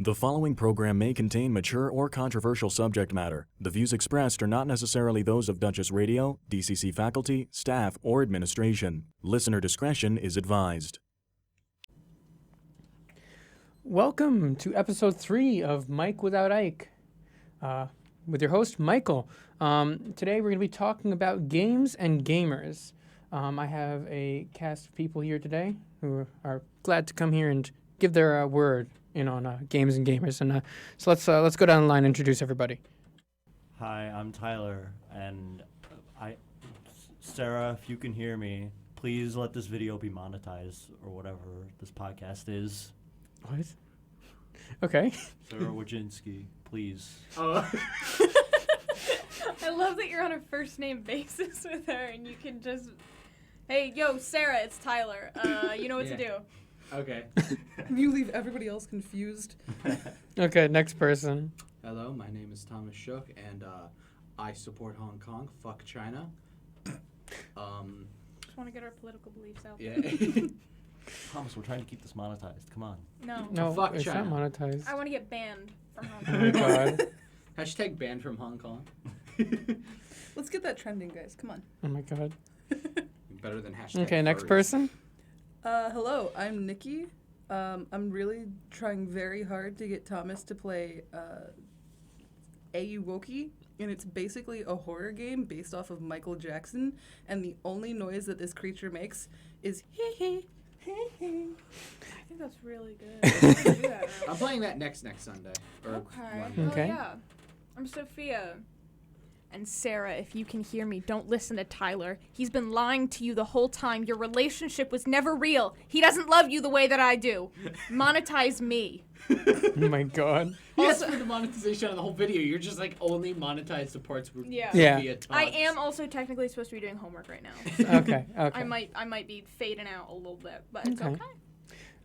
The following program may contain mature or controversial subject matter. The views expressed are not necessarily those of Dutchess Radio, DCC faculty, staff, or administration. Listener discretion is advised. Welcome to episode 3 of Mike Without Ike, with your host, Michael. Today we're going to be talking about games and gamers. I have a cast of people here today who are glad to come here and give their word on games and gamers. And so let's go down the line and introduce everybody. Hi, I'm Tyler, and Sarah, if you can hear me, please let this video be monetized or whatever this podcast is. What? Okay. Sarah Wojcinski, please. Oh. I love that you're on a first name basis with her and you can just, hey, yo, Sarah, it's Tyler. You know what to do. Okay. You leave everybody else confused. Okay, next person. Hello, my name is Thomas Shook, and I support Hong Kong. Fuck China. Just want to get our political beliefs out. Yeah. Thomas, we're trying to keep this monetized. Come on. No, Fuck it's China. not monetized. I want to get banned from Hong Oh my Kong. god. Hashtag banned from Hong Kong. Let's get that trending, guys. Come on. Oh my god. Better than hashtag Okay, next furries. person. Hello, I'm Nikki. I'm really trying very hard to get Thomas to play Ayuwoki, and it's basically a horror game based off of Michael Jackson, and the only noise that this creature makes is hee hee, hee hee. I think that's really good. I want to do that really. I'm playing that next Sunday. Or Okay. Monday. Okay. Oh, yeah. I'm Sophia. And Sarah, if you can hear me, don't listen to Tyler. He's been lying to you the whole time. Your relationship was never real. He doesn't love you the way that I do. Monetize me. Oh my god. Yes, for the monetization on the whole video. You're just like only monetize the parts where Yeah. Yeah. via talks. I am also technically supposed to be doing homework right now. So Okay. I might be fading out a little bit, but it's Okay. okay.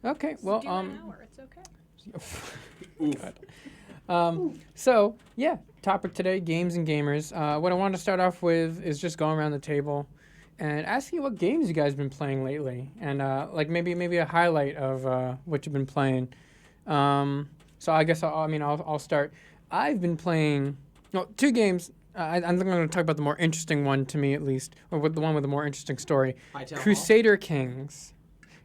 Okay. Just Well, do an hour. It's okay. Oof. So, yeah, topic today, games and gamers. What I want to start off with is just going around the table and asking you what games you guys have been playing lately, and like maybe a highlight of what you've been playing. So I guess I'll start. I've been playing 2 games. I'm going to talk about the more interesting one to me, at least, or with the one with the more interesting story. Hightail Crusader Kings.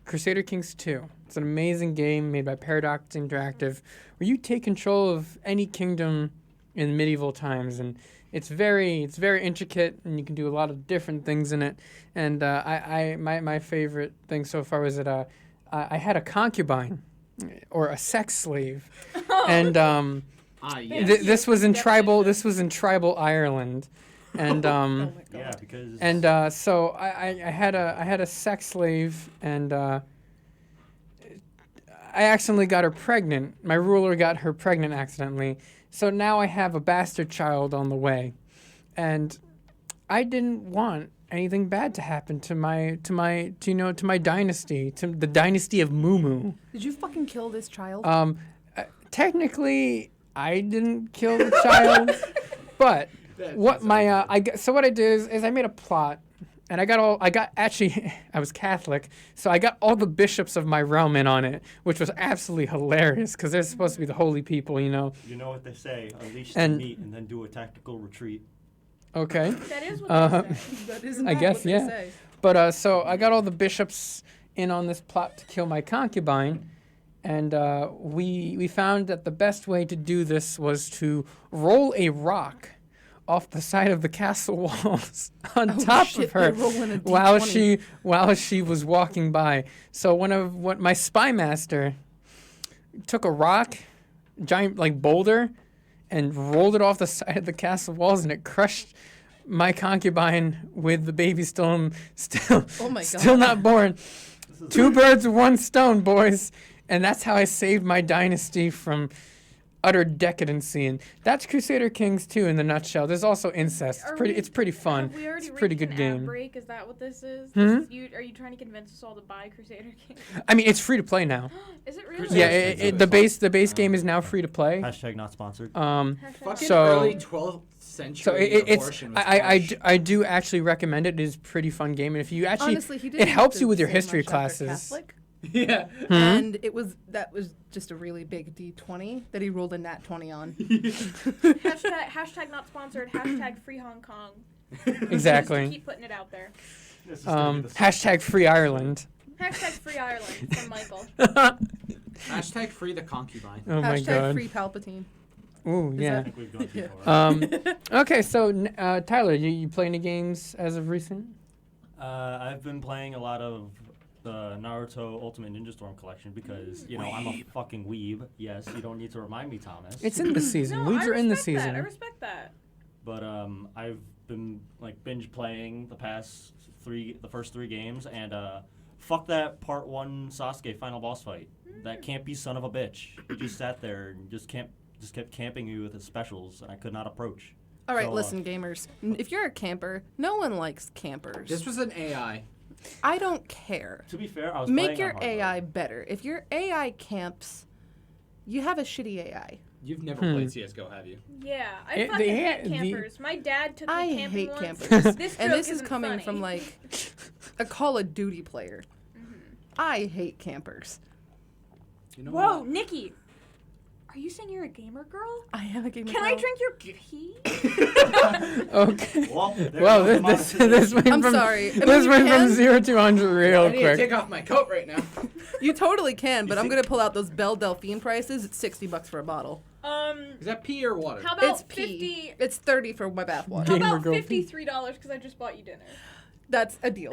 Crusader Kings 2. It's an amazing game made by Paradox Interactive where you take control of any kingdom in medieval times, and it's very intricate, and you can do a lot of different things in it. And my favorite thing so far was that I had a concubine or a sex slave, and yes. this was in tribal Ireland. And Oh my god. Yeah, because... and so I had a sex slave, and I accidentally got her pregnant. My ruler got her pregnant accidentally. So now I have a bastard child on the way, and I didn't want anything bad to happen to my dynasty, to the dynasty of Mumu. Did you fucking kill this child? Technically, I didn't kill the child, but. What what I did is I made a plot, and I was Catholic, so I got all the bishops of my realm in on it, which was absolutely hilarious because they're supposed to be the holy people, You know what they say, unleash the And- meat and then do a tactical retreat. Okay. That is what they say. That isn't I that guess, what they yeah. say. But so I got all the bishops in on this plot to kill my concubine, and we found that the best way to do this was to roll a rock off the side of the castle walls on top shit, of her they're rolling a while she was walking by. So what my spy master took a rock, giant like boulder, and rolled it off the side of the castle walls, and it crushed my concubine with the baby still Oh my still God. not born. 2 birds with 1 stone, boys. And that's how I saved my dynasty from utter decadency, and that's Crusader Kings 2 in the nutshell. There's also incest. It's pretty fun. Have we already It's a pretty reached good an ad game. break? Is that what this is? Hmm? Are you trying to convince us all to buy Crusader Kings? I mean, it's free to play now. Is it really? Crusader Yeah, Kings the base game is now free to play. Hashtag not sponsored. Hashtag- Fucking So- early 12th century So it's abortion was I do actually recommend it. It is a pretty fun game, and if you actually Honestly, he it helps didn't you with your say history much after classes. Catholic. Yeah. and that was just a really big D20 that he rolled a nat 20 on. hashtag not sponsored. Hashtag free Hong Kong. Exactly. Keep putting it out there. This is gonna be the Hashtag free Ireland. Hashtag free Ireland from Michael. Hashtag free the concubine. Oh my Hashtag god. free Palpatine. Ooh, Is yeah. I think we've gone too far. Okay, so Tyler, you play any games as of recent? I've been playing a lot of the Naruto Ultimate Ninja Storm collection because, you know, I'm a fucking weeb. Yes, you don't need to remind me, Thomas. It's in the season. No, Weeds I are in the respect season. That. I respect that. But I've been like binge playing the first three games, and fuck that part 1 Sasuke final boss fight. That campy son of a bitch. He just sat there and just kept camping me with his specials, and I could not approach. All right, So, listen, gamers. If you're a camper, no one likes campers. This was an AI. I don't care. To be fair, I was Make playing your on hard mode. AI better. If your AI camps, you have a shitty AI. You've never played CS:GO, have you? Yeah, I It- fucking they hate ha- the- campers. My dad took me I camping hate once. campers. This And joke this is isn't coming funny. from like a Call of Duty player. I hate campers. You know Whoa, what? Nikki. Are you saying you're a gamer girl? I am a gamer. Can I girl. drink your pee? Okay. Well, there Well, goes the this went I'm from sorry. I mean, this you went from can- 0 to 100 real I need to quick. take off my coat right now. You totally can, but You I'm think- gonna pull out those Belle Delphine prices. It's $60 for a bottle. Is that pee or water? How about It's pee. 50? It's 30 for my bath water. How Gamer about girl $53 because I just bought you dinner? That's a deal.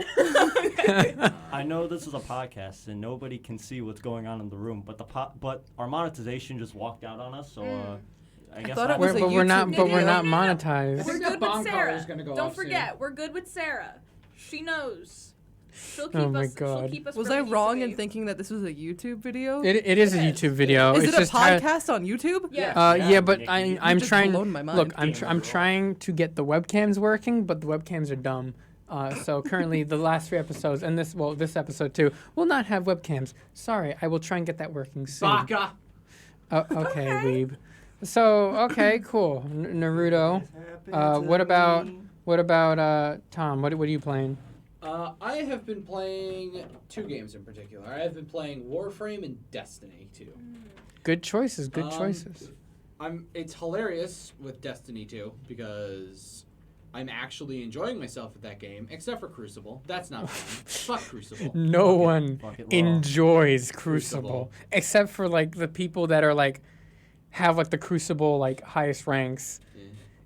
I know this is a podcast and nobody can see what's going on in the room, but our monetization just walked out on us, so I guess thought it that was We're, a but we're not. YouTube But we're video. not No, no, no. monetized. I We're think that good bomb with collar Sarah. is gonna go Don't off forget, soon. we're good with Sarah. She knows. She'll keep Oh my us. God. She'll keep us. Was where I we need to wrong in be. thinking that this was a YouTube video? It is a Yes. YouTube video. Is it's it a just Tyler- podcast on YouTube? Yeah. yeah, Yeah, but Nikki, I'm just trying. blown my mind. Look, I'm Gamer girl. trying to get the webcams working, but the webcams are dumb. So currently, the last 3 episodes and this episode too will not have webcams. Sorry, I will try and get that working soon. Baka. Oh, okay, weeb. So okay, cool. Naruto. What about Tom? What are you playing? I have been playing 2 games in particular. I have been playing Warframe and Destiny 2. Good choices. Good choices. It's hilarious with Destiny 2 because I'm actually enjoying myself with that game, except for Crucible. That's not fun. Fuck Crucible. No Fuck it- one fuck it raw. enjoys Crucible Crucible. except for like the people that are like have like the Crucible like highest ranks, Yeah.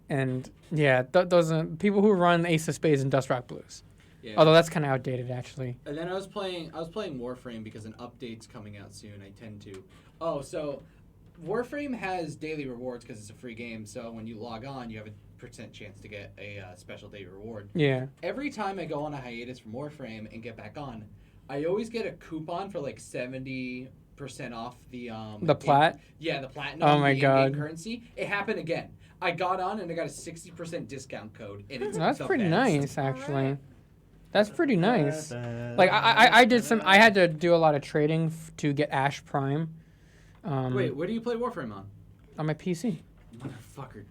and yeah, those are people who run Ace of Spades and Dust Rock Blues. Yeah. Although that's kind of outdated actually. And then I was playing Warframe because an update's coming out soon. I tend to. Oh, so Warframe has daily rewards because it's a free game. So when you log on, you have a % chance to get a special day reward. Yeah. Every time I go on a hiatus from Warframe and get back on, I always get a coupon for like 70% off the plat? Yeah, the platinum. Oh my the God. in-game currency. It happened again. I got on and I got a 60% discount code, and it's That's the pretty best. nice actually. That's pretty nice. Like Like I did some. I had to do a lot of trading to get Ash Prime. Wait, where do you play Warframe on? On my PC. Motherfucker.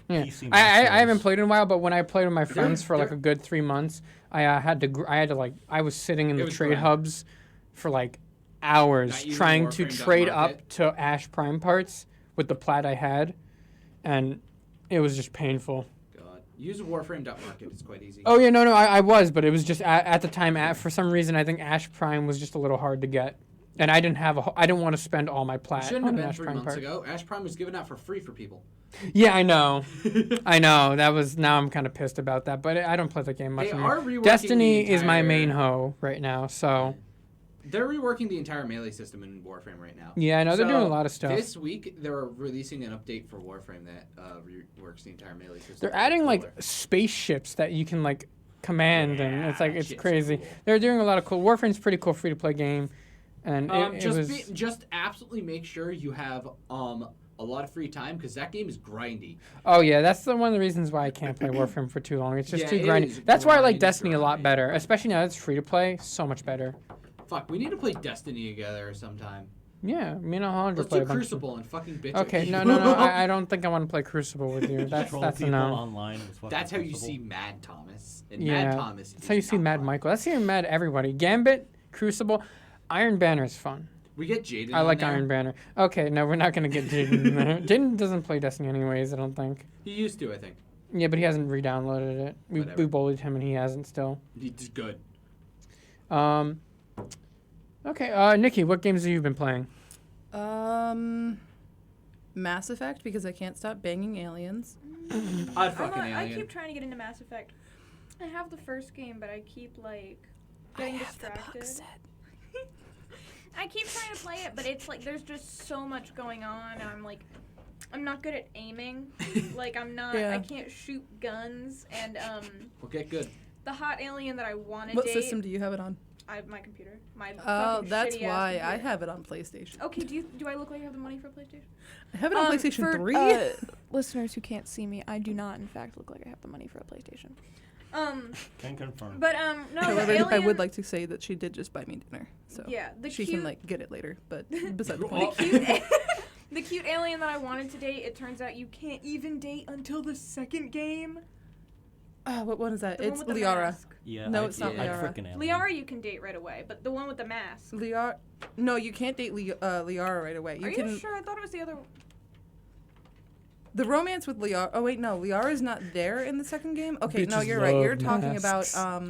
Yeah, PC I haven't masters. played in a while, but when I played with my friends for like they're- a good 3 months, I had to like I was sitting in It the was trade grind. hubs for like hours Not using trying to Warframe trade .market. up to Ash Prime parts with the plat I had, and it was just painful. God. Use Warframe.market. It's quite easy. Oh yeah, no, I was, but it was just at the time. For some reason, I think Ash Prime was just a little hard to get, and I didn't want to spend all my It plat shouldn't on have an been Ash 3 Prime months part. ago. Ash Prime was given out for free for people. Yeah, I know. I know. Now I'm kind of pissed about that, but I don't play the game much They anymore. are reworking Destiny the is my main entire- hoe right now, so They're reworking the entire melee system in Warframe right now. yeah, I know they're So, doing a lot of stuff. This week, they're releasing an update for Warframe that reworks the entire melee system. They're adding like spaceships that you can like command, and it's like Yeah, it's shit's crazy. cool. They're doing a lot of cool. Warframe's a pretty cool free to play game, and it was. Just absolutely make sure you have a lot of free time because that game is grindy. Oh yeah, that's one of the reasons why I can't play Warframe for too long. It's just Yeah, too it grindy. is That's why I like grind, Destiny a lot grind. better, especially now that it's free to play. So much better. Fuck, we need to play Destiny together sometime. Yeah, me and Alejandro Let's play do a bunch. Crucible and fucking bitch. Okay, at no, people. I don't think I want to play Crucible with you. That's Troll a people no. online with fucking That's how you Crucible. see Mad Thomas. And Yeah, Mad Thomas. that's how you is see not Mad fun. Michael. That's how you mad everybody. Gambit, Crucible. Iron Banner's fun. We get Jaden. I on like there. Iron Banner. Okay, no, we're not gonna get Jaden in there. Jaden doesn't play Destiny anyways, I don't think. He used to, I think. Yeah, but he hasn't re-downloaded it. We Whatever. bullied him and he hasn't still. He's good. Okay, Nikki, what games have you been playing? Mass Effect, because I can't stop banging aliens. I'd fucking I alien. keep trying to get into Mass Effect. I have the first game, but I keep like getting distracted. I keep trying to play it, but it's like there's just so much going on, and I'm not good at aiming. Like I can't shoot guns, and We'll get good. the hot alien that I want to What date. system do you have it on? I have my computer. My Oh, fucking that's shitty-ass why I computer. have it on PlayStation. Okay, do I look like I have the money for a PlayStation? I have it on PlayStation for, 3. Listeners who can't see me, I do not, in fact, look like I have the money for a PlayStation. Can confirm. But no, However, the alien. I would like to say that she did just buy me dinner, so Yeah, the she cute, can like get it later. But beside the the point. cute, the cute alien that I wanted to date. It turns out you can't even date until the second game. What one is that? The one It's with the Liara. mask. Yeah, No, it's not I'd Liara. frickin' alien. Liara you can date right away, but the one with the mask. Liara. No, you can't date Liara right away. Are can. you sure? I thought it was the other. The romance with Liara. Oh wait, no, Liara's not there in the second game. Okay, no, Bitches you're right. You're love talking masks. about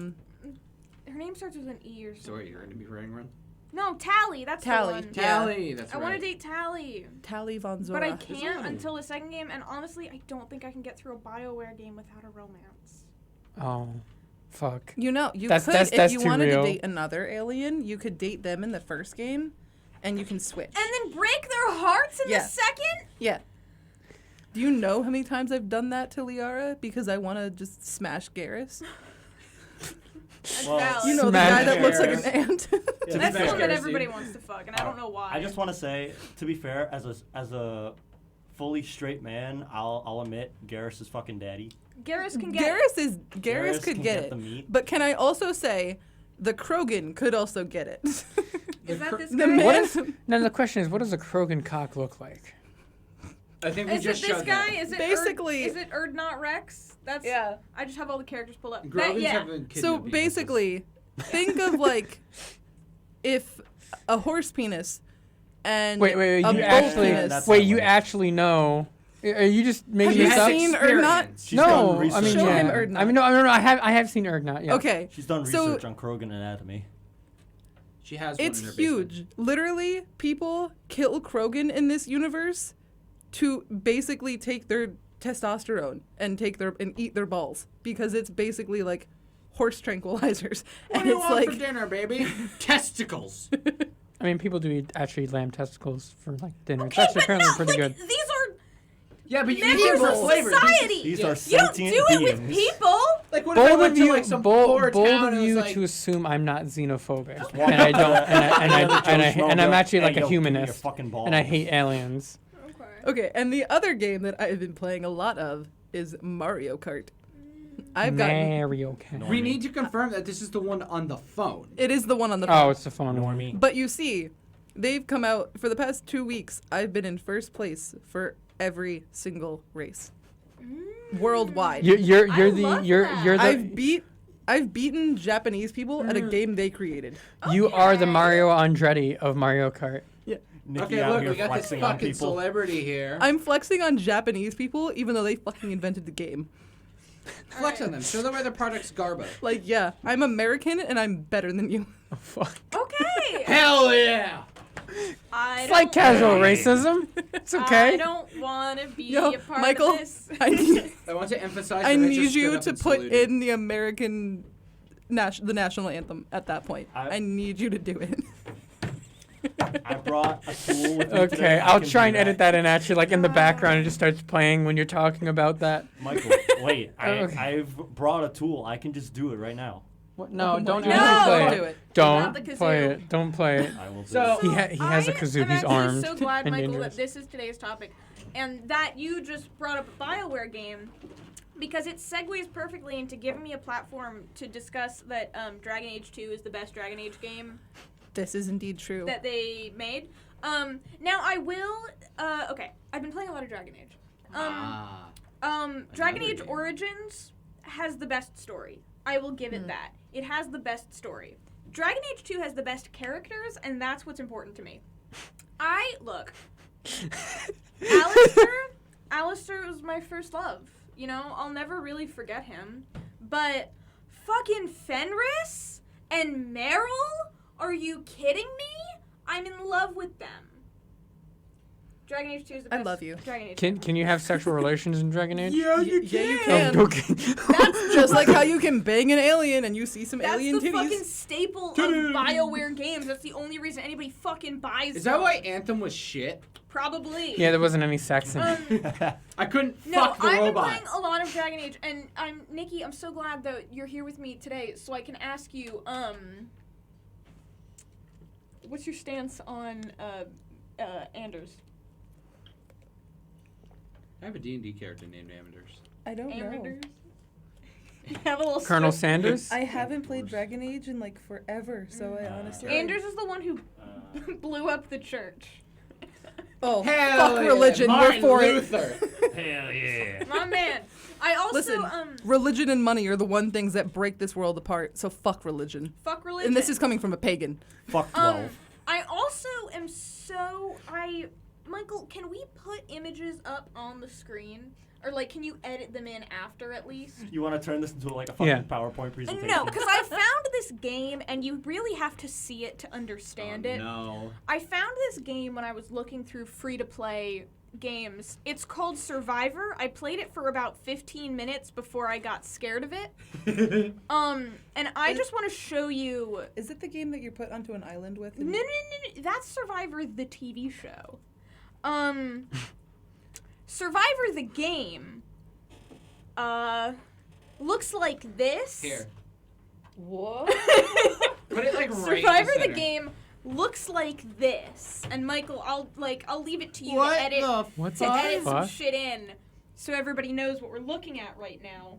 Her name starts with an E or something. So wait, you're going to be running run? No, Tally. That's Tally. the one. Yeah. Tally, that's I right. want to date Tally. Tally Von Zora. But I can't one. until the second game, and honestly, I don't think I can get through a BioWare game without a romance. Oh, fuck. You know, you That's- could that's- if that's you too wanted real. to date another alien, you could date them in the first game, and you can switch. And then break their hearts in Yeah. the second? Yeah. Do you know how many times I've done that to Liara because I want to just smash Garrus? That's Well, valid. You know, the Smash guy that looks like Garrus. an ant. Yeah, That's to the be one fair- that everybody wants to fuck, and I don't know why. I just want to say, to be fair, as a fully straight man, I'll admit Garrus is fucking daddy. Garrus can get Garrus could can get the it. meat. But can I also say, the Krogan could also get it. Is that this the guy? man- What is, now the question is, what does a Krogan cock look like? I think we Is it just this showed guy? that. Is it Basically- is it Erd not Rex? That's Yeah. I just have all the characters pulled up. Grogans Yeah. have been So kidnapping basically, think of like if a horse penis and Wait, a you bull actually, penis. That's wait, not you what- actually know? Are you just Have making you this up? seen Erdnot? experience? She's done No, I research. mean, Show yeah. him Erdnot. I mean, no, I have seen Erdnot. Yeah. Okay, She's done So- research on Krogan anatomy. She has one it's in her basement. huge. Literally, people kill Krogan in this universe to basically take their testosterone and eat their balls because it's basically like horse tranquilizers. What and do you it's want like for dinner, baby? Testicles. I mean, people do actually eat lamb testicles for like dinner. It's Okay, actually but apparently no, pretty like, good. these are Yeah, but you eat members them of for flavor. society. These Yeah. are You don't sentient do it beings. with people. Like what if I Bold went of to you, like some poor bold town of and it was you like, to assume I'm not xenophobic, walk and I up don't, to any other Joe Schmo and I'm go, actually like "Hey, a yo, give me your humanist, fucking balls." and I hate aliens. Okay. okay. And the other game that I've been playing a lot of is Mario Kart. I've gotten Mario Kart. we need to confirm that this is the one on the phone. it is the one on the Oh, it's the phone one. Normie. But you see, they've come out for the past 2 weeks. I've been in first place for every single race worldwide. You're I the love you're that. you're I've beaten Japanese people at a game they created. you are the Okay. Mario Andretti of Mario Kart. Nikki Okay, out look, here we got this flexing on fucking people. celebrity here. I'm flexing on Japanese people even though they fucking invented the game. Flex on them. Show them why their product's garbo. Like, yeah, I'm American and I'm better than you. Oh fuck! Okay. Hell yeah! I It's like don't- casual racism. It's okay. I don't want to be Yo, a part Michael, of this. I need, I want to emphasize. I that need just you stood up to and put saluted. in the American the national anthem at that point. I- I need you to do it. I brought a tool with me Okay, today. I I'll can try do and that. edit that in actually like in the background. It just starts playing when you're talking about that. Michael, wait. Okay. I've brought a tool. I can just do it right now. What? No, Oh my don't God. don't play Don't it. do it. Not the Don't kazoo. play it. Don't play it. I will do So- it. He has a I kazoo. am He's actually armed so glad, and Michael, dangerous. that this is today's topic, and that you just brought up a BioWare game, because it segues perfectly into giving me a platform to discuss that Dragon Age 2 is the best Dragon Age game This is indeed true. that they made. Now I will. Okay, I've been playing a lot of Dragon Age. Dragon Another Age game. Origins has the best story. I will give it that. It has the best story. Dragon Age 2 has the best characters, and that's what's important to me. Look, Alistair was my first love. You know, I'll never really forget him. But fucking Fenris and Meryl? Are you kidding me? I'm in love with them. Dragon Age 2 is the best. I love you. Dragon Age 2. Can you have sexual relations in Dragon Age? Yeah, you can. Oh, okay. That's Just like how you can bang an alien and you see some That's alien the titties. fucking staple of BioWare games. That's the only reason anybody fucking buys Is them. that why Anthem was shit? Probably. Yeah, there wasn't any sex in it. I couldn't No, fuck the I've been robot. playing a lot of Dragon Age, and Nikki, I'm so glad that you're here with me today, so I can ask you, what's your stance on Anders? I have a D&D character named Anders. I don't know. Anders? You have a little Colonel strip- Sanders? I haven't played Dragon Age in like forever, so I honestly. Anders is the one who blew up the church. Oh, Hell fuck yeah, religion. Martin We're for Luther. Hell yeah. My man. I also, Listen, religion and money are the one things that break this world apart. So fuck religion. fuck religion. And this is coming from a pagan. Fuck 12. I also am so Michael, can we put images up on the screen? Or like can you edit them in after at least? You want to turn this into like a fucking Yeah. PowerPoint presentation? No, because I found this game and you really have to see it to understand it. No. I found this game when I was looking through free-to-play games. It's called Survivor. I played it for about 15 minutes before I got scared of it. And I just want to show you. Is it the game that you're put onto an island with? No. That's Survivor the TV show. Survivor the game looks like this. Here. What? Put it like right Survivor in the the center. game looks like this. And Michael, I'll leave it to you What to edit the What to the edit some fuck? shit in so everybody knows what we're looking at right now.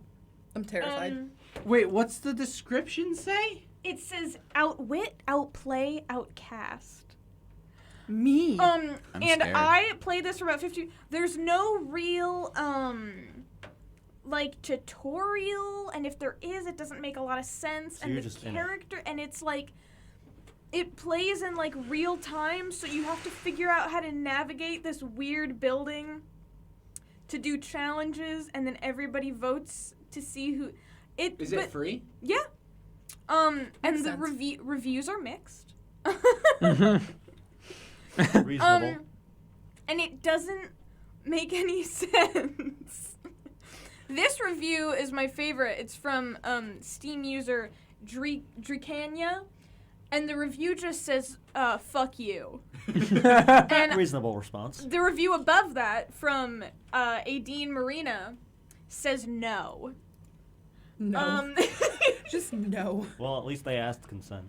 I'm terrified. Wait, what's the description say? It says outwit, outplay, outcast. Me. And scared. I played this for about 50. There's no real like tutorial, and if there is, it doesn't make a lot of sense. So and you're the just in it. character, and it's like it plays in like real time, so you have to figure out how to navigate this weird building to do challenges, and then everybody votes to see who. Is it free? Yeah. And Makes the sense. reviews are mixed. Reasonable. And it doesn't make any sense. This review is my favorite. It's from Steam user Drikanya, and the review just says, fuck you. And Reasonable response. the review above that from Adine Marina says no. no. Just no. Well, at least they asked consent.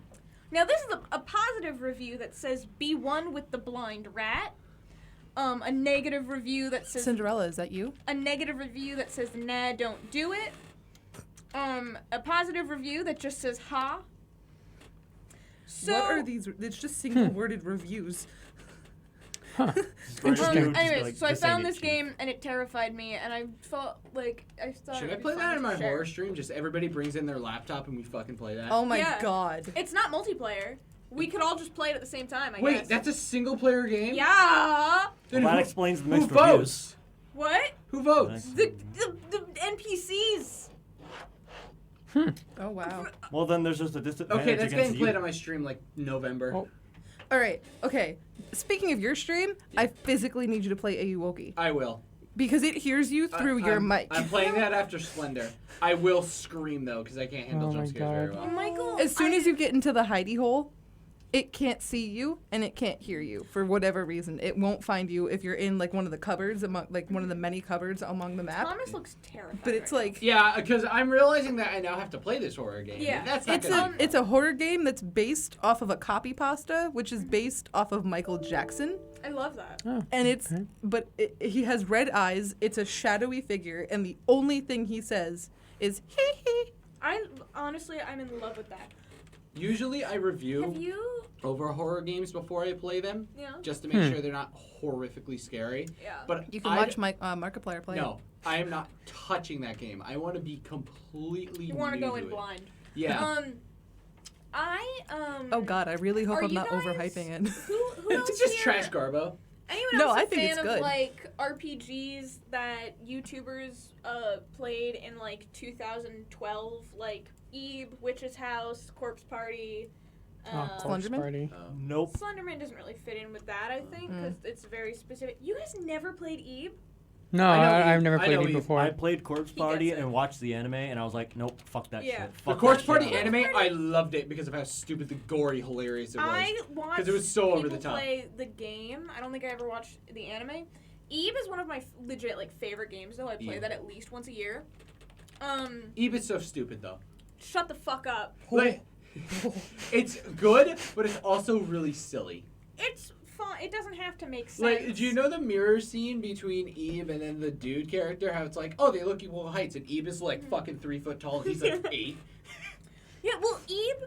Now, this is a positive review that says, be one with the blind rat. A negative review that says... Cinderella, is that you? A negative review that says, nah, don't do it. A positive review that just says, ha. So, what are these? It's just single-worded reviews. Interesting. anyways, so I found this game, and it terrified me, and I felt like I thought Should I it'd be play fun that to in my share. horror stream? Just everybody brings in their laptop and we fucking play that? Oh my Yeah. god. It's not multiplayer. We could all just play it at the same time, I Wait, guess. that's a single player game? Yeah! Then Well, that who- explains the who mixed votes? reviews. What? Who votes? The NPCs! Oh wow. Well, then there's just a disadvantage Okay, that's against getting you. played on my stream like November. Oh. All right. Okay. Speaking of your stream, I physically need you to play Ayuwoki I will. because it hears you through your I'm- mic. I'm playing that after Splendor. I will scream though, because I can't handle Oh jump my scares very God. Oh, well. Michael, As soon as you get into the hidey hole, it can't see you and it can't hear you for whatever reason. It won't find you if you're in like one of the cupboards among like one of the many cupboards among the map. Thomas looks terrified. But it's right like Yeah, because I'm realizing that I now have to play this horror game. Yeah. That's not it's gonna a be it's a horror game that's based off of a copy pasta, which is based off of Michael Jackson. now. I love that. Oh, And it's okay. but he has red eyes. It's a shadowy figure, and the only thing he says is hee hee. Honestly, I'm in love with that. Usually I review Have you? over horror games before I play them, Yeah. just to make sure they're not horrifically scary. Yeah. But You can I- watch Markiplier play. No, I am not touching that game. I want to be completely You want to new go in it. blind. Yeah. Oh God, I really hope Are I'm you not guys- overhyping it. Who else It's just here- trash Garbo. Anyone No, else I a think fan it's of good. like RPGs that YouTubers played in like 2012, like Eve, Witch's House, Corpse Party? Corpse Slenderman? Party. Nope. Slenderman doesn't really fit in with that, I think, because it's very specific. You guys never played Eve? No, I know I've Eve. never I played know it Eve. before. I played Corpse He Party gets it. and watched the anime, and I was like, nope, fuck that Yeah. shit. The Fuck Corpse that Party shit. anime, I loved it because of how stupid, the gory, hilarious it was. I watched it was so over people the top. play the game. I don't think I ever watched the anime. Eve is one of my legit like favorite games though. I play Eve. that at least once a year. Eve is so stupid though. Shut the fuck up. Like, it's good, but it's also really silly. It's fun. It doesn't have to make sense. Like, do you know the mirror scene between Eve and then the dude character? How it's like, oh, they look equal heights, and Eve is like fucking 3 foot tall, and he's like 8. Yeah, well, Eve.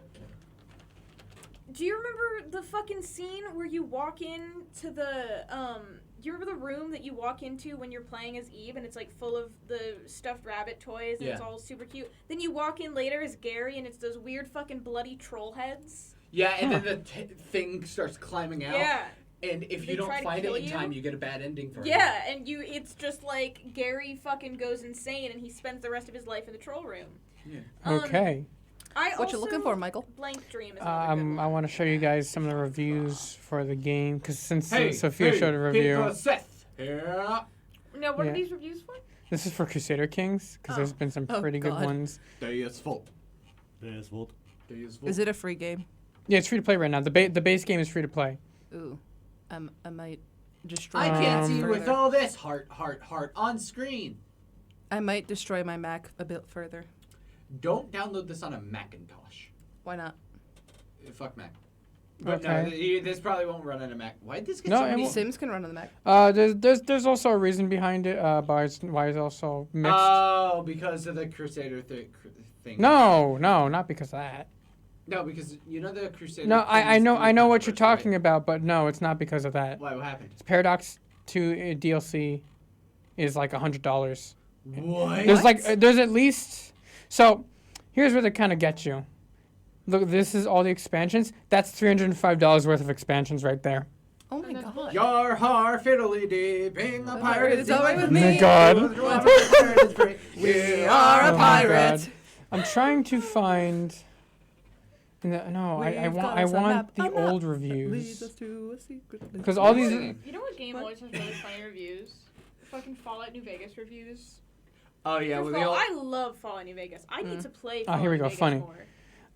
Do you remember the fucking scene where you walk into the Do you remember the room that you walk into when you're playing as Eve, and it's like full of the stuffed rabbit toys, and it's Yeah. all super cute? Then you walk in later as Gary, and it's those weird fucking bloody troll heads. Yeah, and then the thing starts climbing out. Yeah. And if They you try don't to find it kill in you? time, you get a bad ending for it. Yeah, and it's just like Gary fucking goes insane, and he spends the rest of his life in the troll room. Yeah. Okay. What you looking for, Michael? Blank Dream is another good one. I want to show you guys some of the reviews for the game because since Hey, Sophia showed a review, Peter Seth. Yeah. Now, what Yeah. are these reviews for? this is for Crusader Kings because there's been some Oh, pretty good God. ones. Deus Volt. Deus Volt. Deus Volt. Is it a free game? Yeah, it's free to play right now. The base game is free to play. Ooh, I might destroy. I my can't Mac see with further. all this heart on screen. I might destroy my Mac a bit further. Don't download this on a Macintosh. Why not? Fuck Mac. But no, Okay. this probably won't run on a Mac. Why did this get No, so it many? won't. Sims can run on the Mac. There's also a reason behind it. Why it's also mixed. Oh, because of the Crusader thing. No, not because of that. No, because you know the Crusader. No, I thing's know really what you're controversial, talking right? about, but no, it's not because of that. Why? What happened? Paradox 2 DLC is like $100. What? There's like there's at least so here's where they kind of get you. Look, this is all the expansions. That's $305 worth of expansions right there. Oh my that's god. bullshit. Your heart fiddly dee, being a pirate It's all right with Oh my me. God. We are Oh a my pirate. God. I'm trying to find. No, I We've got want us a map, the a map old that leads reviews. us to a secret place. Because all these. You know what game always has really funny reviews? Fucking Fallout New Vegas reviews. Oh yeah, First well of the all, old, I love Fallout New Vegas. I need to play Oh, Fallout here we New go, Vegas funny. more.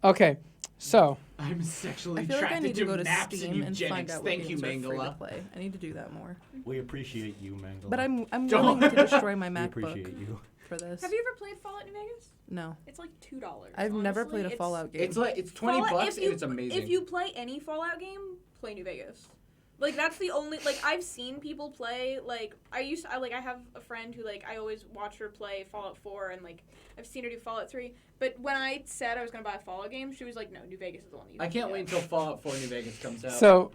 Okay, so I'm sexually I feel like I attracted need to go to maps Steam and and find eugenics. out what Thank you, games are free to Mangala. play. I need to do that more. We appreciate you, Mangle. But I'm Don't. willing to destroy my We MacBook appreciate you. for this. Have you ever played Fallout New Vegas? No, It's like $2. I've never honestly. played a Fallout game. It's like it's 20 Fallout- bucks if and you- it's amazing. If you play any Fallout game, play New Vegas. Like that's the only I've seen people play I have a friend who I always watch her play Fallout 4 and I've seen her do Fallout 3. But when I said I was gonna buy a Fallout game, she was like, "No, New Vegas is the one you." I can't wait until Fallout 4 New Vegas comes out, so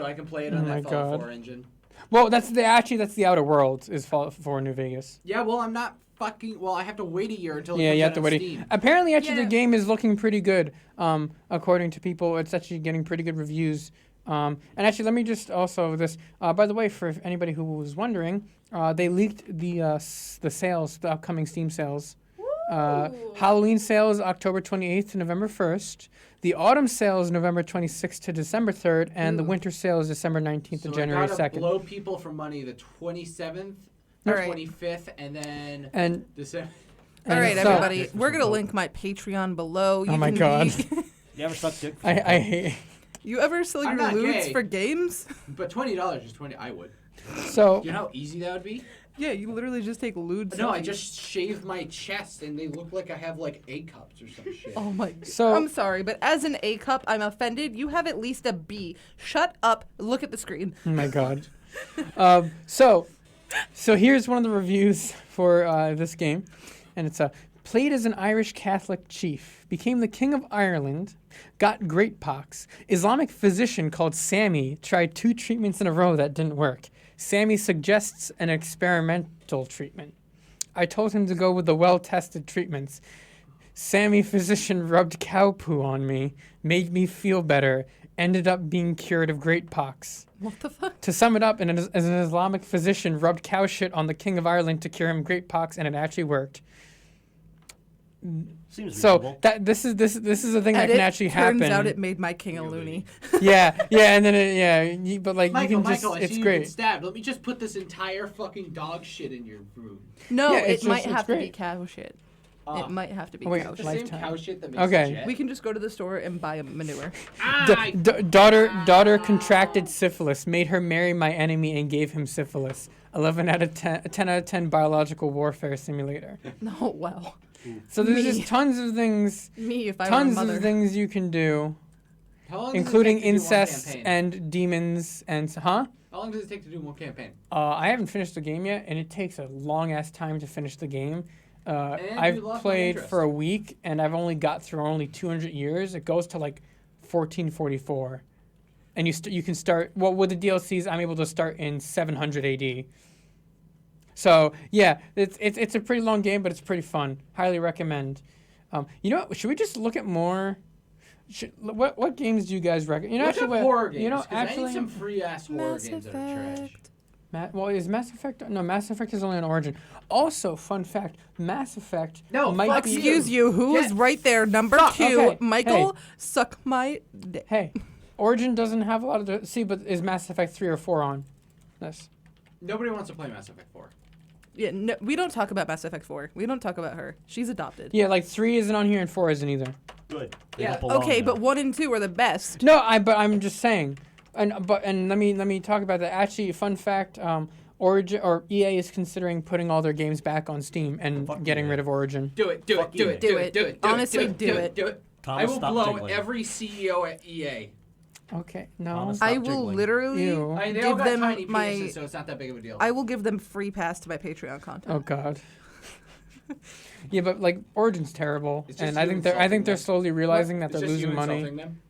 I can play it Oh on my that Fallout God. 4 engine. well that's the Outer Worlds is Fallout 4 New Vegas. Yeah, well I'm not fucking. Well, I have to wait a year until. It Yeah, comes you out have to on wait. Steam. Apparently, actually, Yeah. the game is looking pretty good. According to people, it's actually getting pretty good reviews. And actually, let me just also this. By the way, for anybody who was wondering, they leaked the sales, the upcoming Steam sales. Ooh. Halloween sales October 28th to November 1st. The autumn sales November 26th to December 3rd, and the Ooh. winter sales December 19th So to January I gotta 2nd. blow people for money the 27th, All right. 25th, and then And December. All right, so- everybody, we're gonna link my Patreon below. You Oh my can God. You ever suck dick? I hate. You ever sell I'm your not loots gay. for games? But $20 is 20. I would. So Do you know how easy that would be? Yeah, you literally just take lewd No, I selfies. just shaved my chest and they look like I have like A cups or some shit. Oh my. So- I'm sorry, but as an A cup, I'm offended. You have at least a B. Shut up. Look at the screen. Oh my God. So here's one of the reviews for this game, and it's played as an Irish Catholic chief, became the king of Ireland, got great pox. Islamic physician called Sammy tried 2 treatments in a row that didn't work. Sammy suggests an experimental treatment. I told him to go with the well-tested treatments. Sammy physician rubbed cow poo on me, made me feel better, ended up being cured of great pox. What the fuck? To sum it up, an Islamic physician rubbed cow shit on the King of Ireland to cure him great pox, and it actually worked. Seems So reasonable. this is a thing that And can actually happen. Turns out it made my king a loony. yeah, and then but like Michael, you can just Michael, I it's see you've been great. stabbed. Let me just put this entire fucking dog shit in your room. No, Yeah, it it's might just- it's have to be great. cow shit. Ah. It might have to be Oh, wait, cow The shit. same Lifetime. cow shit that makes Okay. a jet. We can just go to the store and buy a manure. Daughter contracted syphilis, made her marry my enemy, and gave him syphilis. 10 out of 10 biological warfare simulator. Oh, wow. So there's Me. just tons of things, Me, if I were a tons mother. of things you can do, How long does it including take to do one incest campaign? and demons and How long does it take to do one campaign? I haven't finished the game yet, and it takes a long ass time to finish the game. And I've you lost my played interest. for a week, and I've only got through only 200 years. It goes to like 1444, and you can start. Well, with the DLCs, I'm able to start in 700 AD. So yeah, it's a pretty long game, but it's pretty fun. Highly recommend. You know what? Should we just look at more? What games do you guys recommend? You know, Look actually, up horror games, you know, 'cause I actually, need some free ass horror Mass games that are trash. Effect. Well, is Mass Effect? No, Mass Effect is only on Origin. Also, fun fact: Mass Effect No, might fuck be. Excuse you, who is Get right there? Number Fuck, 2, okay, Michael, suck my dick. Hey, Origin doesn't have a lot of the. See, but is Mass Effect 3 or 4 on this? Nobody wants to play Mass Effect 4. Yeah, no, we don't talk about Mass Effect 4. We don't talk about her. She's adopted. Yeah, like 3 isn't on here and 4 isn't either. Good. They Yeah, don't belong Okay, there. but 1 and 2 are the best. No, but I'm just saying, and let me talk about that. Actually, fun fact: Origin or EA is considering putting all their games back on Steam and Fuck getting EA. rid of Origin. Do it, do Fuck it, do you. it, do it, do it. Honestly, do it, do do it. it, do it. Thomas, I will stop blow jiggling. every CEO at EA. Okay, no. Thomas, stop I will jiggling. literally Ew. I mean, they all give got them tiny my. penises, so it's not that big of a deal. I will give them free pass to my Patreon content. Oh God. Yeah, but like Origin's terrible, It's just and I you think they're insulting them. slowly realizing that It's they're just losing you money. insulting them?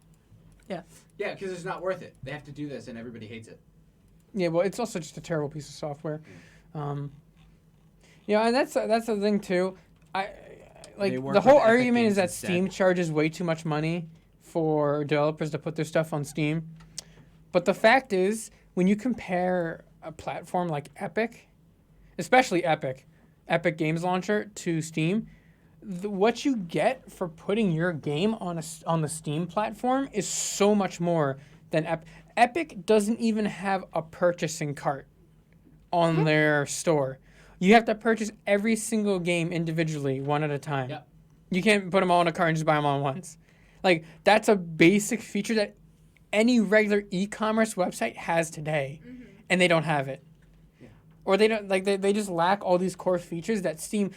Yeah. Yeah, because it's not worth it. They have to do this, and everybody hates it. Yeah, well, it's also just a terrible piece of software. Yeah, and that's the thing too. They Like work the whole with Epic argument is Games that instead. Steam charges way too much money for developers to put their stuff on Steam. But the fact is, when you compare a platform like Epic, especially Epic Games Launcher to Steam, what you get for putting your game on the Steam platform is so much more than Epic doesn't even have a purchasing cart on their store. You have to purchase every single game individually, one at a time. Yep. You can't put them all in a cart and just buy them all at once. Like, that's a basic feature that any regular e-commerce website has today, and they don't have it. Yeah. Or they don't, like, they just lack all these core features that Steam,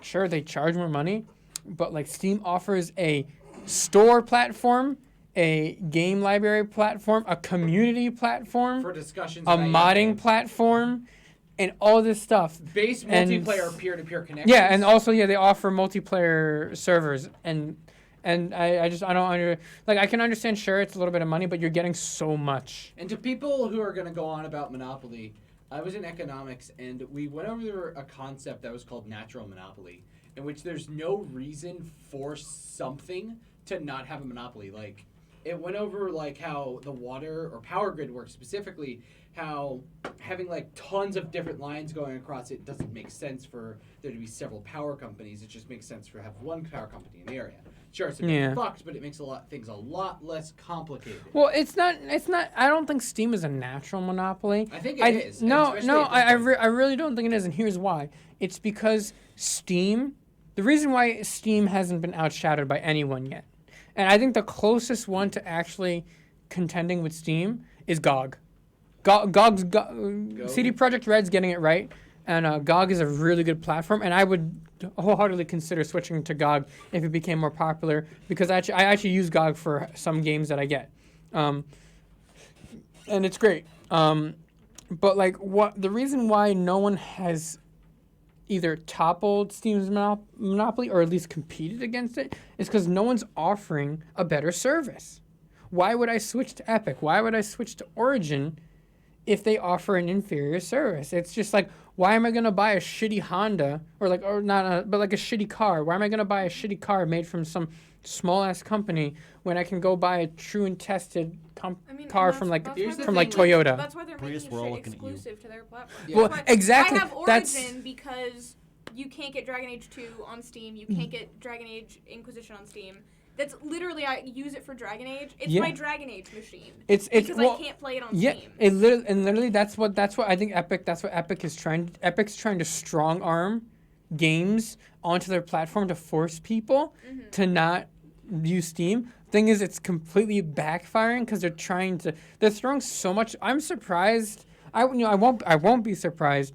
sure, they charge more money, but like Steam offers a store platform, a game library platform, a community platform, For discussions a about your modding game. platform, and all this stuff. Base and- multiplayer peer-to-peer connections. Yeah, and also they offer multiplayer servers, and I don't I can understand, sure, it's a little bit of money, but you're getting so much. And to people who are going to go on about monopoly, I was in economics, and we went over a concept that was called natural monopoly, in which there's no reason for something to not have a monopoly. Like, it went over like how the water or power grid works, specifically how having like tons of different lines going across it doesn't make sense for there to be several power companies. It just makes sense for have one power company in the area. Sure, it's a bit Yeah. fucked, but it makes things a lot less complicated. Well, it's not. I don't think Steam is a natural monopoly. I think it is, and No, especially no, at this point. I really don't think it is, and here's why. It's because Steam. The reason why Steam hasn't been outshadowed by anyone yet, and I think the closest one to actually contending with Steam is GOG. CD Projekt Red's getting it right, and GOG is a really good platform, and I would wholeheartedly consider switching to GOG if it became more popular, because I actually use GOG for some games that I get, and it's great. But like, what the reason why no one has either toppled Steam's monopoly or at least competed against it is because no one's offering a better service. Why would I switch to Epic? Why would I switch to Origin if they offer an inferior service. It's just like, why am I gonna buy a shitty Honda but like a shitty car? Why am I gonna buy a shitty car made from some small ass company when I can go buy a true and tested car from like Toyota? That's why they're Prius, making we're all shit looking at you. exclusive to their platform. Yeah. Well, That's why exactly. I have Origin because you can't get Dragon Age 2 on Steam. You can't get Dragon Age Inquisition on Steam. That's literally, I use it for Dragon Age. It's my Dragon Age machine. It's because well, I can't play it on yeah, Steam. literally that's what I think That's what Epic is trying. Epic's trying to strong arm games onto their platform to force people to not use Steam. Thing is, it's completely backfiring because they're throwing so much. I'm surprised. I won't be surprised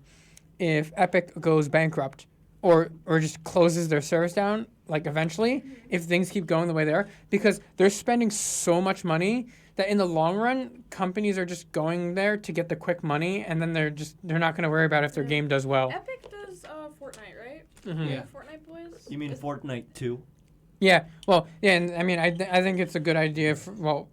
if Epic goes bankrupt or just closes their service down, like eventually, if things keep going the way they are, because they're spending so much money that in the long run, companies are just going there to get the quick money, and then they're not going to worry about if their game does well. Epic does Fortnite, right? Yeah. Fortnite boys? You mean Fortnite 2? Yeah, well, yeah, and I mean, I think it's a good idea,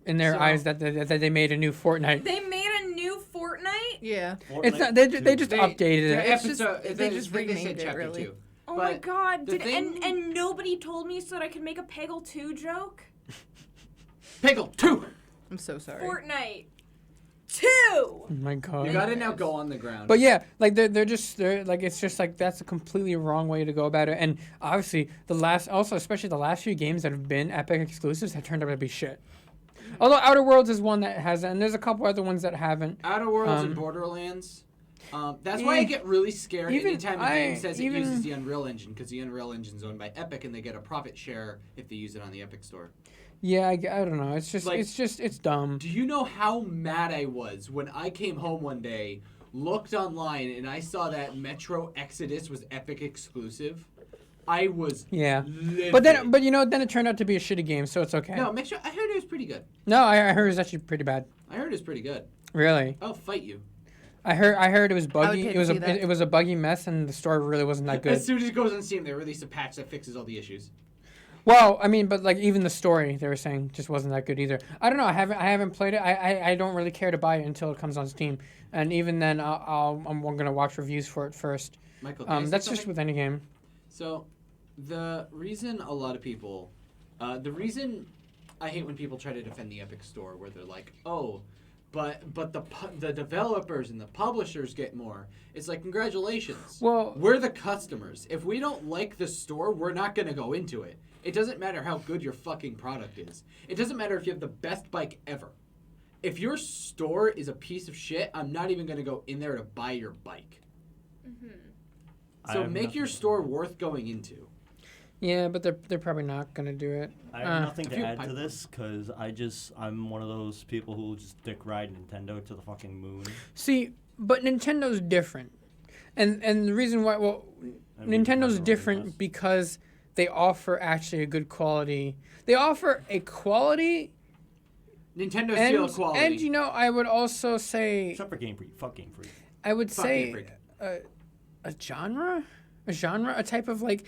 in their eyes, that they made a new Fortnite. They made a new Fortnite? Yeah. It's not. They just updated it. It's just- they just renamed said it, chapter really. 2. Oh my But god, the thing- and nobody told me so that I could make a Peggle 2 joke? Peggle 2! I'm so sorry. Fortnite 2! Oh my god. You gotta now go on the ground. But yeah, like they're like, it's just like that's a completely wrong way to go about it. And obviously especially the last few games that have been Epic exclusives have turned out to be shit. Although Outer Worlds is one that hasn't, and there's a couple other ones that haven't. Outer Worlds and Borderlands. That's why I get really scared anytime a game says it uses the Unreal Engine, because the Unreal Engine's owned by Epic, and they get a profit share if they use it on the Epic Store. Yeah, I don't know. It's just, Like, it's dumb. Do you know how mad I was when I came home one day, looked online, and I saw that Metro Exodus was Epic exclusive? I was livid. But then it turned out to be a shitty game, so it's okay. No, Metro, I heard it was pretty good. No, I heard it was actually pretty bad. I heard it was pretty good. Really? I'll fight you. I heard it was buggy. pay It to was see that. it was a buggy mess, and the story really wasn't that good. As soon as it goes on Steam, they release a patch that fixes all the issues. Well, I mean, but like even the story they were saying just wasn't that good either. I don't know. I haven't played it. I don't really care to buy it until it comes on Steam, and even then I'm gonna watch reviews for it first. Michael, can I say That's something? just with any game. So, the reason a lot of people, the reason I hate when people try to defend the Epic Store, where they're like, oh, but the developers and the publishers get more. It's like, congratulations. Well, We're the customers. If we don't like the store, we're not going to go into it. It doesn't matter how good your fucking product is. It doesn't matter if you have the best bike ever. If your store is a piece of shit, I'm not even going to go in there to buy your bike. So make your store worth going into. yeah, but they're probably not gonna do it. I have nothing If to you- add to this because I'm one of those people who just dick ride Nintendo to the fucking moon. See, but Nintendo's different, and the reason why I mean, Nintendo's whatever, different yes. because they offer actually a good quality. They offer a quality. Nintendo And, Seal quality. and you know, I would also say, Except for Game Freak. Fuck Game Freak. I would Fuck say Game Freak. a genre, a type of like,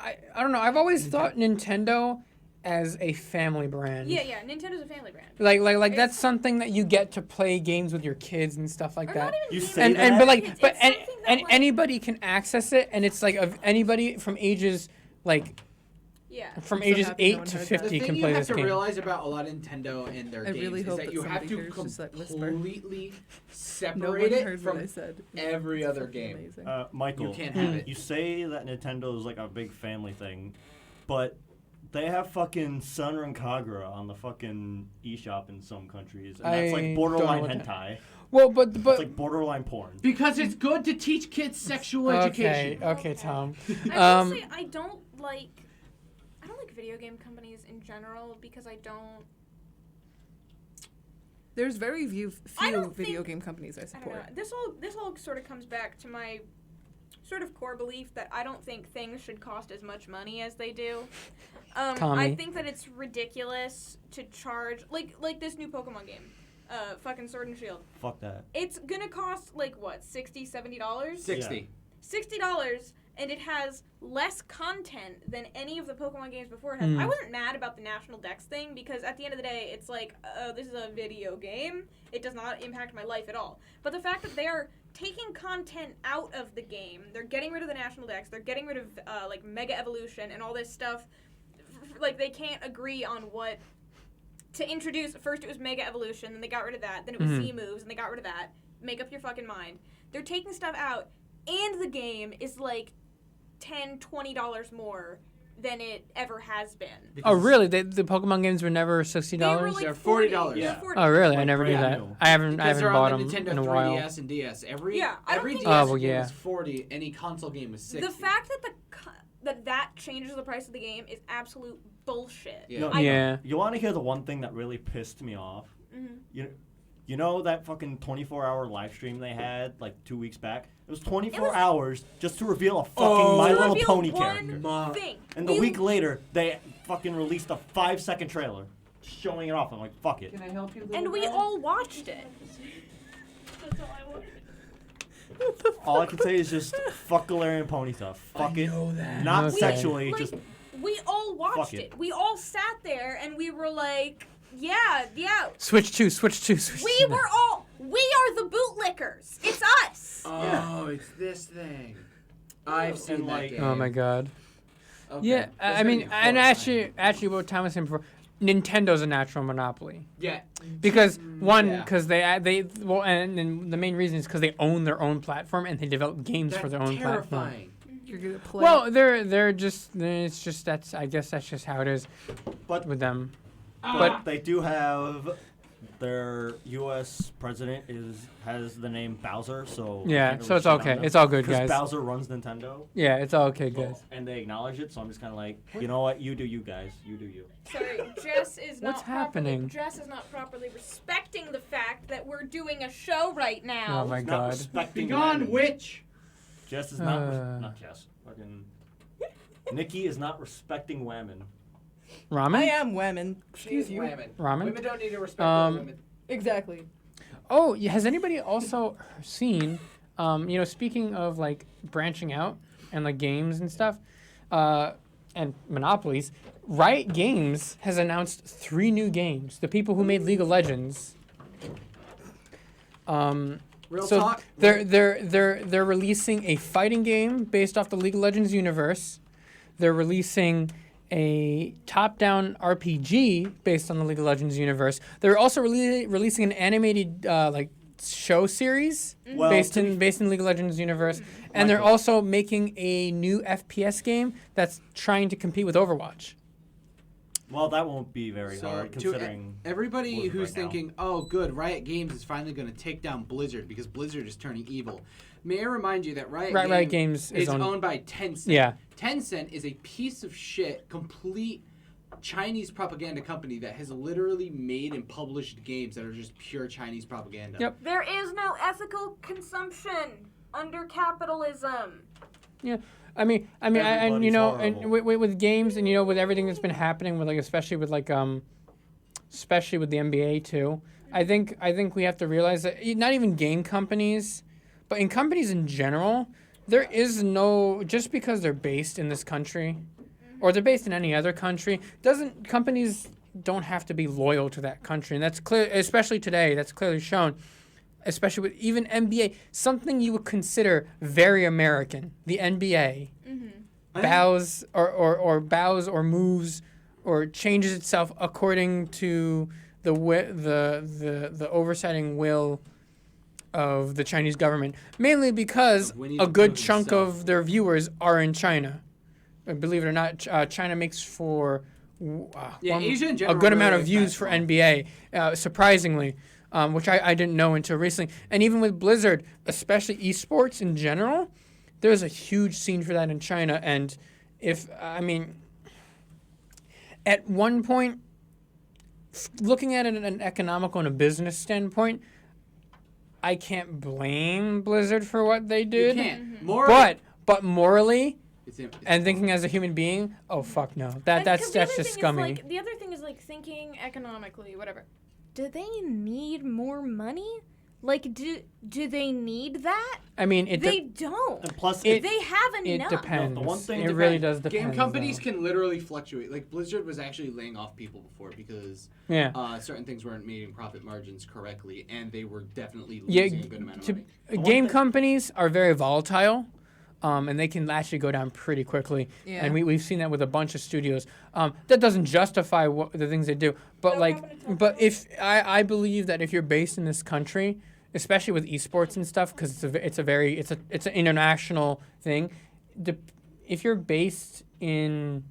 I don't know. I've always thought Nintendo as a family brand. Yeah, Nintendo's a family brand. Like that's something that you get to play games with your kids and stuff like Or that. not even You games say with And that? but like kids. but It's and, something that, and like, anybody can access it, and it's like of anybody from ages like yeah. from I'm so ages happy no 8 one to heard that. 50 The can thing you play have this to game. realize about a lot of Nintendo and their I games really is hope that that you have somebody to hears just that whisper. completely No separate one it heard from what I said. every It's other fucking game. amazing. Michael, You can't have it. you say that Nintendo is like a big family thing, but they have fucking Sunrun Kagura on the fucking eShop in some countries, and that's I like don't borderline know what that- hentai. Well, but It's like borderline porn. Because it's good to teach kids sexual education. Okay, Tom. I will say I don't like video game companies in general because I don't. There's very I few don't video think- game companies I I don't support. know. This all sort of comes back to my sort of core belief that I don't think things should cost as much money as they do. I Tommy. think that it's ridiculous to charge like this new Pokemon game, fucking Sword and Shield. Fuck that. It's gonna cost like what, $60, $70? 60. $60, and it has less content than any of the Pokemon games before it has. I wasn't mad about the National Dex thing because at the end of the day, it's like, oh, this is a video game. It does not impact my life at all. But the fact that they are taking content out of the game, they're getting rid of the National Dex, they're getting rid of like Mega Evolution and all this stuff. Like they can't agree on what to introduce. First it was Mega Evolution, then they got rid of that. Then it was Z moves, and they got rid of that. Make up your fucking mind. They're taking stuff out, and the game is like $10, $20 more than it ever has been. Oh, really? The Pokemon games were never $60? They were like They're $40. Yeah. Oh, really? I Like never knew that. brand new. I haven't Because they're bought on the them Nintendo in a while. 3DS and DS. Every Yeah, I don't every think- DS Oh, well, game yeah. was 40. Any console game was 60. The fact that that changes the price of the game is absolute bullshit. Yeah. No, Yeah. You want to hear the one thing that really pissed me off? You know that fucking 24-hour live stream they had like 2 weeks back? It was 24 hours just to reveal a fucking My To Little reveal Pony one character. thing. And the week later, they fucking released a 5-second trailer showing it off. I'm like, fuck it. Can I help you? And we all watched it. All I can say is just fuck Galarian Ponyta. Fuck it. Not Okay. sexually, Like, just we all watched Fuck it. it. We all sat there and we were like, yeah. Switch two. We are the bootlickers. It's us. Oh, it's this thing. I've seen And, that like- game. Oh my god. Okay. Yeah, That's I gonna mean, be and horrifying. actually, what Tom was saying before, Nintendo's a natural monopoly Yeah. because one, yeah. because well, and the main reason is because they own their own platform and they develop games That's for their own platform. terrifying. You're gonna play. Well, it's just I guess that's just how it is But with them. But they do have their U.S. president has the name Bowser, so Yeah, can't so really it's shit on okay. them. It's all good, 'Cause guys. Bowser runs Nintendo, Yeah, it's all okay, guys. and they acknowledge it. So I'm just kind of like, you know what? You do you, guys. You do you. Sorry, Jess is not What's happening? Jess is not properly respecting the fact that we're doing a show right now. Oh my Not god. respecting Begone, women. witch! Jess is not Uh. Jess. Fucking Nikki is not respecting women. Ramen? I am women. Excuse you. Women. Ramen? Women don't need to respect Um, women. Exactly. Oh, has anybody also seen, speaking of like branching out and like games and stuff, and monopolies, Riot Games has announced 3 new games. The people who made League of Legends. Real So talk. they're releasing a fighting game based off the League of Legends universe. They're releasing a top-down RPG based on the League of Legends universe. They're also releasing an animated show series Well, based in League of Legends universe, and they're Michael. also making a new FPS game that's trying to compete with Overwatch. Well, that won't be very So, hard to considering. everybody Blizzard who's right now. thinking, oh, good, Riot Games is finally going to take down Blizzard because Blizzard is turning evil. May I remind you that Riot Games is is owned- owned by Tencent. Yeah. Tencent is a piece of shit, complete Chinese propaganda company that has literally made and published games that are just pure Chinese propaganda. Yep. There is no ethical consumption under capitalism. Yeah, I mean, and Everybody's and horrible. with games, and with everything that's been happening with especially with especially with the NBA too. I think we have to realize that not even game companies, but in companies in general, there is no, just because they're based in this country, or they're based in any other country, companies don't have to be loyal to that country, and that's clear, especially today. That's clearly shown. Especially with even NBA, something you would consider very American, the NBA, bows or moves or changes itself according to the oversighting will of the Chinese government, mainly because Of Winnie a the good Pooh chunk himself. of their viewers are in China. Believe it or not, China makes for Asia in a general good amount really of likes views for basketball. NBA, surprisingly. Which I didn't know until recently. And even with Blizzard, especially esports in general, there's a huge scene for that in China. And at one point, looking at it in an economical and a business standpoint, I can't blame Blizzard for what they You did. can't. More. But morally, It's and thinking as a human being, oh fuck no, that's just scummy. The other thing is thinking economically, whatever. Do they need more money? Like, do they need that? I mean, They don't. And plus, It- They have it enough. depends. No, the one thing it to really Depend- does depend. Game companies though. can literally fluctuate. Like Blizzard was actually laying off people before because certain things weren't meeting profit margins correctly, and they were definitely losing a good amount of money. Game companies are very volatile. And they can actually go down pretty quickly. Yeah. And we've seen that with a bunch of studios. That doesn't justify the things they do. But if I believe that if you're based in this country, especially with esports and stuff, because it's an international thing. If you're based in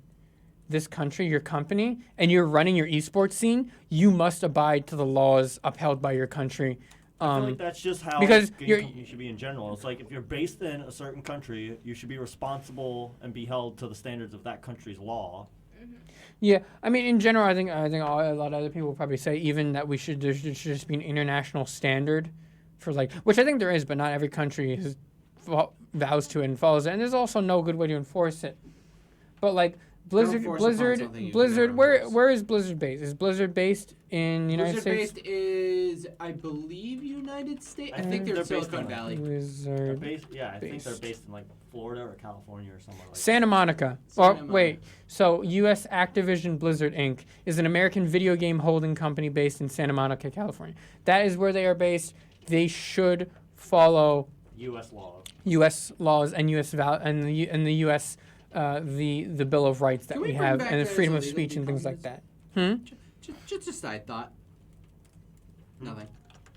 this country, your company, and you're running your esports scene, you must abide to the laws upheld by your country. I feel like that's just how because game companies should be in general. It's like if you're based in a certain country, you should be responsible and be held to the standards of that country's law. Yeah, I mean, in general, I think a lot of other people will probably say even that there should just be an international standard for which I think there is, but not every country vows to it and follows it, and there's also no good way to enforce it. But Blizzard, where is Blizzard based? Is Blizzard based in United States? Blizzard based is, I believe, United States. I think they're Silicon Valley. Blizzard. I think they're based in Florida or California or somewhere like Santa Monica. Wait. So, U.S. Activision Blizzard Inc. is an American video game holding company based in Santa Monica, California. That is where they are based. They should follow U.S. law. U.S. laws and U.S. and the U.S. The Bill of Rights that Can we we bring have back and the those freedom of illegal speech and things like that. deposits? Just a side thought. Nothing.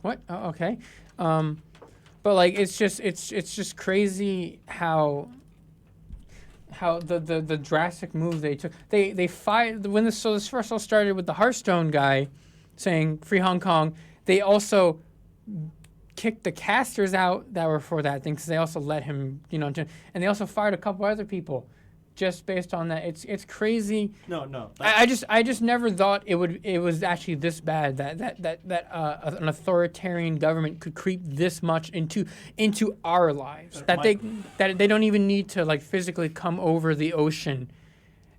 What? Oh, okay. But it's just crazy how the drastic move they took. They fired when this first all started with the Hearthstone guy saying free Hong Kong. They also kicked the casters out that were for that thing because they also let him, and they also fired a couple other people just based on that. It's crazy. No. I just never thought it was actually this bad that an authoritarian government could creep this much into our lives that they don't even need to physically come over the ocean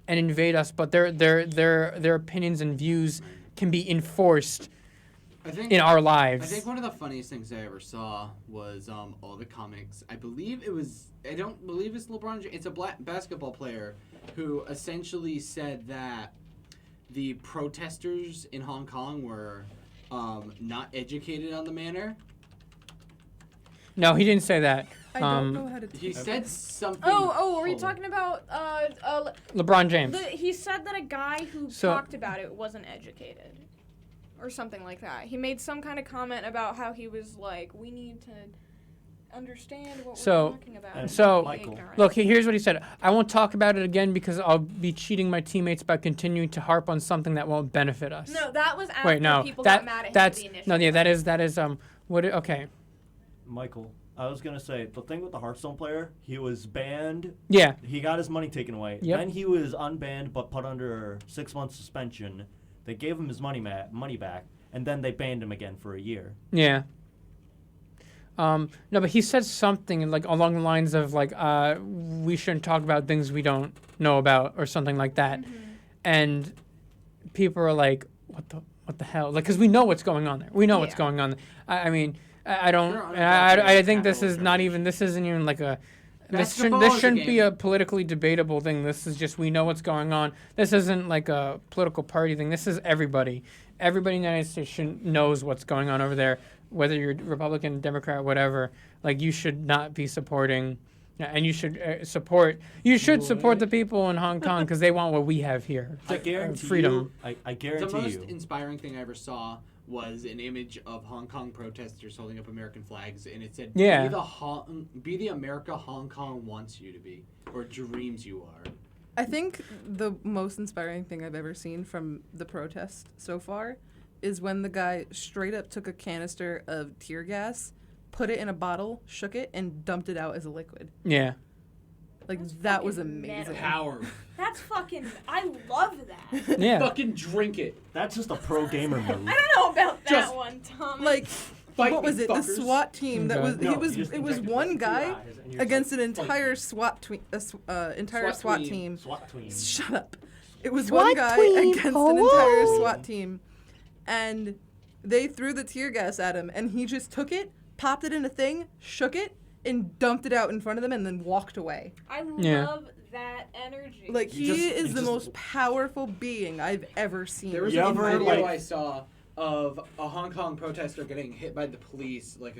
and invade us, but their opinions and views can be enforced in our lives. I think one of the funniest things I ever saw was all the comics. I don't believe it's LeBron James. It's a black basketball player who essentially said that the protesters in Hong Kong were not educated on the manner. No, he didn't say that. I don't know how to. He said something. Were you talking about LeBron James. he said that a guy who talked about it wasn't educated. Or something like that. He made some kind of comment about how he was like, we need to understand what we're talking about. So, Michael. look, here's what he said. I won't talk about it again because I'll be cheating my teammates by continuing to harp on something that won't benefit us. No, that was after people got mad at him that's for the initial. no, yeah, that is okay. Michael, I was gonna say the thing with the Hearthstone player, he was banned. Yeah. He got his money taken away. Yep. Then he was unbanned but put under 6-month suspension. They gave him his money back, and then they banned him again for a year. Yeah. No, but he said something along the lines of we shouldn't talk about things we don't know about or something like that, and people are like, what the hell? Because we know what's going on there. We know what's going on there. I mean, I don't. I think this isn't even like a. This shouldn't be a politically debatable thing. This is just we know what's going on. This isn't like a political party thing. This is everybody. Everybody in the United States knows what's going on over there, whether you're Republican, Democrat, whatever. You should not be supporting, and you should support. You should support the people in Hong Kong because they want what we have here. I guarantee freedom. I guarantee The most you. inspiring thing I ever saw was an image of Hong Kong protesters holding up American flags, and it said, Yeah. be the America Hong Kong wants you to be, or dreams you are. I think the most inspiring thing I've ever seen from the protest so far is when the guy straight up took a canister of tear gas, put it in a bottle, shook it, and dumped it out as a liquid. Yeah. That was fucking amazing. metal. Power. That's fucking. I love that. Yeah. Fucking drink it. That's just a pro gamer move. I don't know about that Just one, Tom. Fight what was me, it? The fuckers. SWAT team that was No, it was you just it was injected one two guy eyes and you're against just an like, entire entire SWAT team. Shut up. It was one guy against an entire SWAT team. And They threw the tear gas at him, and he just took it, popped it in a thing, shook it, and dumped it out in front of them, and then walked away. I Yeah. love that energy. Like, You he just- is you the just- most powerful being I've ever seen. There was You a ever, video like- I saw of a Hong Kong protester getting hit by the police, like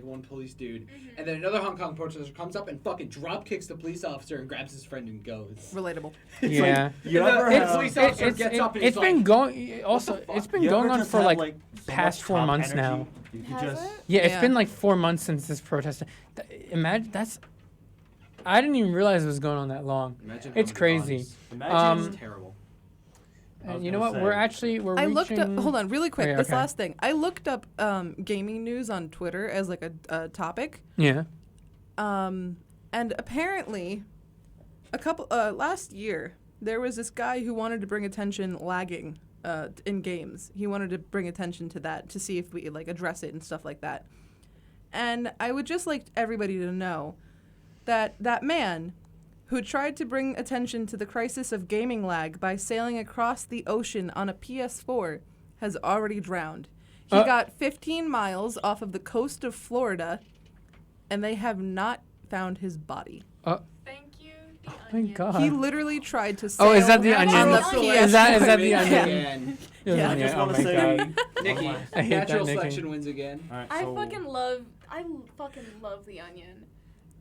one police dude, and then another Hong Kong protester comes up and fucking drop kicks the police officer and grabs his friend and goes. Relatable. Yeah. You And ever the have- police officer gets up and it's he's been like, going. Also, fuck? it's been You going ever on just for have, like so past much 4 top months energy, now. You could Has just. it? Yeah, it's Yeah. been like 4 months since this protest. Imagine that's. I didn't even realize it was going on that long. Imagine It's how many crazy. bodies. Imagine. It's terrible. I was And you know gonna what? say- We're I reaching. looked up. Hold on, really quick. Oh, yeah, This okay. last thing. I looked up gaming news on Twitter as like a topic. Yeah. And apparently, last year there was this guy who wanted to bring attention lagging in games. He wanted to bring attention to that to see if we like address it and stuff like that. And I would just like everybody to know that that man who tried to bring attention to the crisis of gaming lag by sailing across the ocean on a PS4 has already drowned. He got 15 miles off of the coast of Florida, and they have not found his body. Thank you, the My onion. God. He literally tried to sail Oh, is that the on onion? the Is PS4. that the onion? Again. Yeah. I just oh want my to say. God. Nikki, One last- I hate natural that, Nikki. selection wins again. All right, I so fucking love the onion.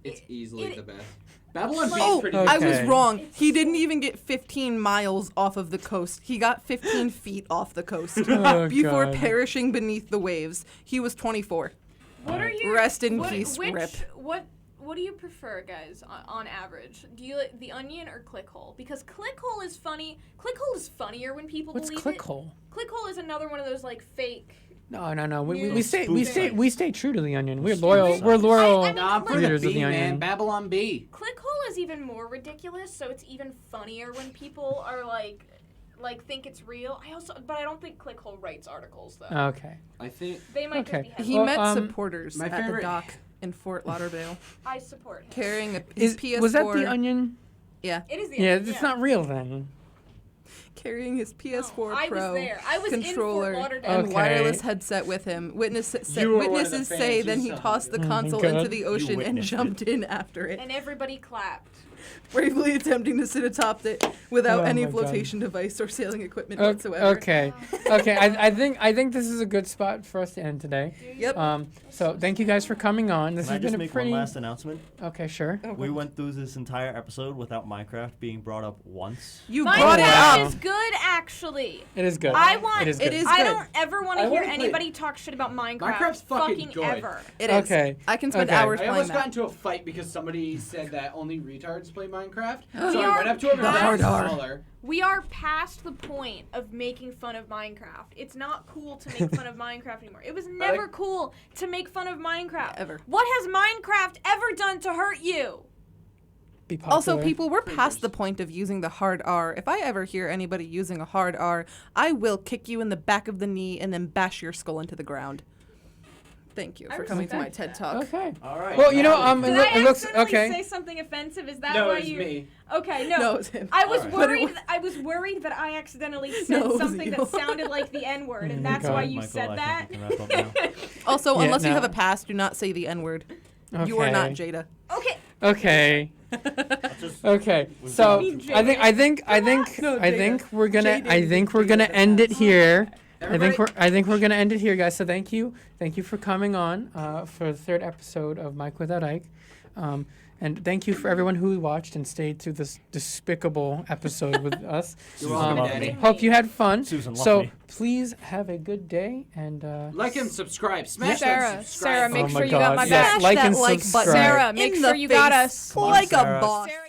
It's easily it- the best. Babylon Beat's Oh, pretty okay. I was Okay. wrong. He didn't even get 15 miles off of the coast. He got 15 feet off the coast Oh, before God. perishing beneath the waves. He was 24. What are your Rest in peace, rip. What do you prefer, guys, on average? Do you like the onion or Clickhole? Because Clickhole is funny. Clickhole is funnier when people What's believe Clickhole? it. Clickhole is another one of those like fake. No. We News stay true to the onion. We're Spoof loyal. sites. We're loyal. I mean, Nah, I'm for readers the of B, the man. onion. Babylon B. Clickhole is even more ridiculous, so it's even funnier when people are like think it's real. But I don't think Clickhole writes articles though. Okay. I think They might Okay. just be He headlines. Well, met supporters my at the favorite- dock in Fort Lauderdale I support him. carrying his PS4. Was that the onion? Yeah, It is the Yeah, onion, it's not real then. carrying his PS4 No, I Pro was there. I was in Fort controller Lauderdale. and Okay. wireless headset with him. You were one of the Witnesses fans say who then he saw tossed it. the Oh my console God. into the You ocean and witnessed jumped in after it, And everybody clapped. bravely attempting to sit atop it without Oh any my God. flotation device or sailing equipment whatsoever. Okay. Okay. I think this is a good spot for us to end today. Yep. So thank you guys for coming on. This Can I has just been a make pretty. one last announcement? Okay, sure. We went through this entire episode without Minecraft being brought up once. You brought it Minecraft up. is good, actually. It is good. I want. It is It good. is I good. don't ever want I to hear wanna play- anybody talk shit about Minecraft. Minecraft's fucking good. ever. It is. Okay. I can spend Okay. hours I playing almost got that. into a fight because somebody said that only retards play Minecraft. We So I are went up to him and the I hard R. smaller. We are past the point of making fun of Minecraft. It's not cool to make fun of Minecraft anymore. It was never cool to make fun of Minecraft. Ever. What has Minecraft ever done to hurt you? Be popular. Also, people, we're past the point of using the hard R. If I ever hear anybody using a hard R, I will kick you in the back of the knee and then bash your skull into the ground. Thank you I for coming to my respect TED Talk. Okay. All right. Well, you know, Did it I looks accidentally okay. say something offensive? Is that No, why it's you? me. Okay, no. No, it's him. I was Alright. But it worried. was- I was worried that I accidentally said No, it was something you. that sounded like the N word, and that's God. why you Michael, said I that. think we can wrap up now. Also, Yeah, unless you no. have a past, do not say the N-word. You are not Okay. Jada. Okay. Okay. Just- Okay. So mean I think No, I Jada. think we're gonna Jada. end it here. Everybody- I think we're gonna end it here, guys. So thank you for coming on for the third episode of Mike Without Ike, and thank you for everyone who watched and stayed through this despicable episode with us. You're Susan welcome, loved Daddy. me. Hope you had fun. Susan loved So me. please have a good day and Like and subscribe. Smash Sarah, that subscribe Sarah, make Oh button. my sure you got God. my Yes, back. like Smash and that like button subscribe. Sarah, make in sure the you got face us. Come on, like Sarah. a boss. Sarah,